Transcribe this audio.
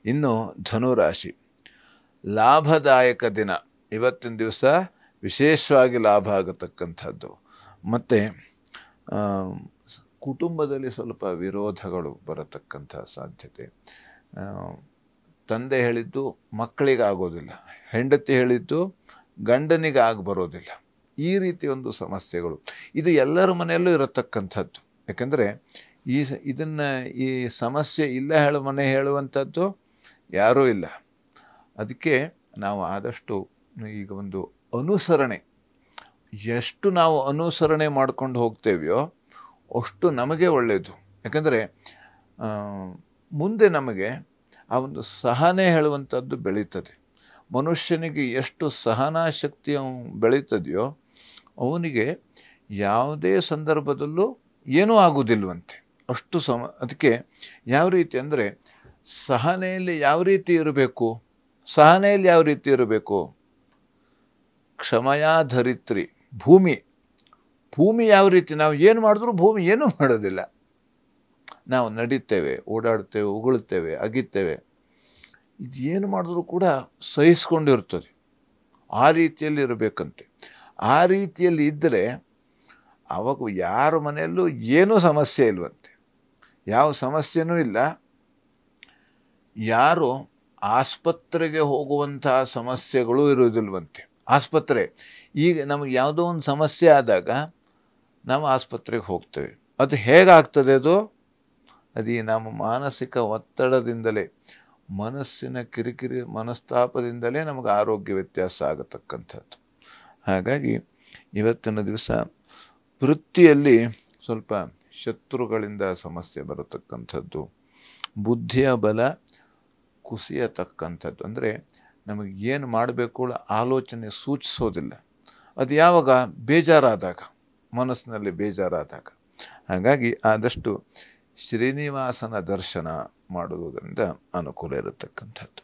ಇನ್ನು ಧನುರಾಶಿ, ಲಾಭದಾಯಕ ದಿನ. ಇವತ್ತಿನ ದಿವಸ ವಿಶೇಷವಾಗಿ ಲಾಭ ಆಗತಕ್ಕಂಥದ್ದು. ಮತ್ತು ಕುಟುಂಬದಲ್ಲಿ ಸ್ವಲ್ಪ ವಿರೋಧಗಳು ಬರತಕ್ಕಂಥ ಸಾಧ್ಯತೆ. ತಂದೆ ಹೇಳಿದ್ದು ಮಕ್ಕಳಿಗೆ ಆಗೋದಿಲ್ಲ, ಹೆಂಡತಿ ಹೇಳಿದ್ದು ಗಂಡನಿಗೆ ಬರೋದಿಲ್ಲ. ಈ ರೀತಿ ಒಂದು ಸಮಸ್ಯೆಗಳು ಇದು ಎಲ್ಲರ ಮನೆಯಲ್ಲೂ ಇರತಕ್ಕಂಥದ್ದು. ಯಾಕೆಂದರೆ ಈ ಸಮಸ್ಯೆ ಇಲ್ಲ ಮನೆ ಹೇಳುವಂಥದ್ದು ಯಾರೂ ಇಲ್ಲ. ಅದಕ್ಕೆ ನಾವು ಆದಷ್ಟು ಈಗ ಒಂದು ಅನುಸರಣೆ, ಎಷ್ಟು ನಾವು ಅನುಸರಣೆ ಮಾಡ್ಕೊಂಡು ಹೋಗ್ತೇವೆಯೋ ಅಷ್ಟು ನಮಗೆ ಒಳ್ಳೆಯದು. ಯಾಕಂದರೆ ಮುಂದೆ ನಮಗೆ ಆ ಒಂದು ಸಹನೆ ಹೇಳುವಂಥದ್ದು ಬೆಳೀತದೆ. ಮನುಷ್ಯನಿಗೆ ಎಷ್ಟು ಸಹನಾ ಶಕ್ತಿ ಬೆಳೀತದೆಯೋ ಅವನಿಗೆ ಯಾವುದೇ ಸಂದರ್ಭದಲ್ಲೂ ಏನೂ ಆಗುವುದಿಲ್ವಂತೆ. ಅಷ್ಟು ಅದಕ್ಕೆ ಯಾವ ರೀತಿ ಅಂದರೆ ಸಹನೆಯಲ್ಲಿ ಯಾವ ರೀತಿ ಇರಬೇಕು, ಸಹನೆಯಲ್ಲಿ ಯಾವ ರೀತಿ ಇರಬೇಕು? ಕ್ಷಮಯಾ ಧರಿತ್ರಿ, ಭೂಮಿ ಯಾವ ರೀತಿ, ನಾವು ಏನು ಮಾಡಿದ್ರೂ ಭೂಮಿ ಏನೂ ಮಾಡೋದಿಲ್ಲ. ನಾವು ನಡೀತೇವೆ, ಓಡಾಡ್ತೇವೆ, ಉಗುಳ್ತೇವೆ, ಅಗಿತೇವೆ, ಇದು ಏನು ಮಾಡಿದ್ರೂ ಕೂಡ ಸಹಿಸ್ಕೊಂಡಿರ್ತದೆ. ಆ ರೀತಿಯಲ್ಲಿ ಇರಬೇಕಂತೆ. ಆ ರೀತಿಯಲ್ಲಿ ಇದ್ದರೆ ಅವಾಗ ಯಾರ ಮನೆಯಲ್ಲೂ ಏನೂ ಸಮಸ್ಯೆ ಇಲ್ವಂತೆ, ಯಾವ ಸಮಸ್ಯೆನೂ ಇಲ್ಲ. ಯಾರು ಆಸ್ಪತ್ರೆಗೆ ಹೋಗುವಂತಹ ಸಮಸ್ಯೆಗಳು ಇರೋದಿಲ್ವಂತೆ. ಆಸ್ಪತ್ರೆ, ಈಗ ನಮಗೆ ಯಾವುದೋ ಒಂದು ಸಮಸ್ಯೆ ಆದಾಗ ನಾವು ಆಸ್ಪತ್ರೆಗೆ ಹೋಗ್ತೇವೆ. ಅದು ಹೇಗಾಗ್ತದೆ? ಅದು ನಮ್ಮ ಮಾನಸಿಕ ಒತ್ತಡದಿಂದಲೇ, ಮನಸ್ಸಿನ ಕಿರಿಕಿರಿ ಮನಸ್ತಾಪದಿಂದಲೇ ನಮಗೆ ಆರೋಗ್ಯ ವ್ಯತ್ಯಾಸ ಆಗತಕ್ಕಂಥದ್ದು. ಹಾಗಾಗಿ ಇವತ್ತಿನ ದಿವಸ ವೃತ್ತಿಯಲ್ಲಿ ಸ್ವಲ್ಪ ಶತ್ರುಗಳಿಂದ ಸಮಸ್ಯೆ ಬರತಕ್ಕಂಥದ್ದು, ಬುದ್ಧಿಯ ಬಲ ಕುಸಿಯತಕ್ಕಂಥದ್ದು. ಅಂದರೆ ನಮಗೆ ಏನು ಮಾಡಬೇಕು ಆಲೋಚನೆ ಸೂಚಿಸೋದಿಲ್ಲ. ಅದು ಯಾವಾಗ? ಬೇಜಾರಾದಾಗ, ಮನಸ್ಸಿನಲ್ಲಿ ಬೇಜಾರಾದಾಗ. ಹಾಗಾಗಿ ಆದಷ್ಟು ಶ್ರೀನಿವಾಸನ ದರ್ಶನ ಮಾಡುವುದರಿಂದ ಅನುಕೂಲ ಇರತಕ್ಕಂಥದ್ದು.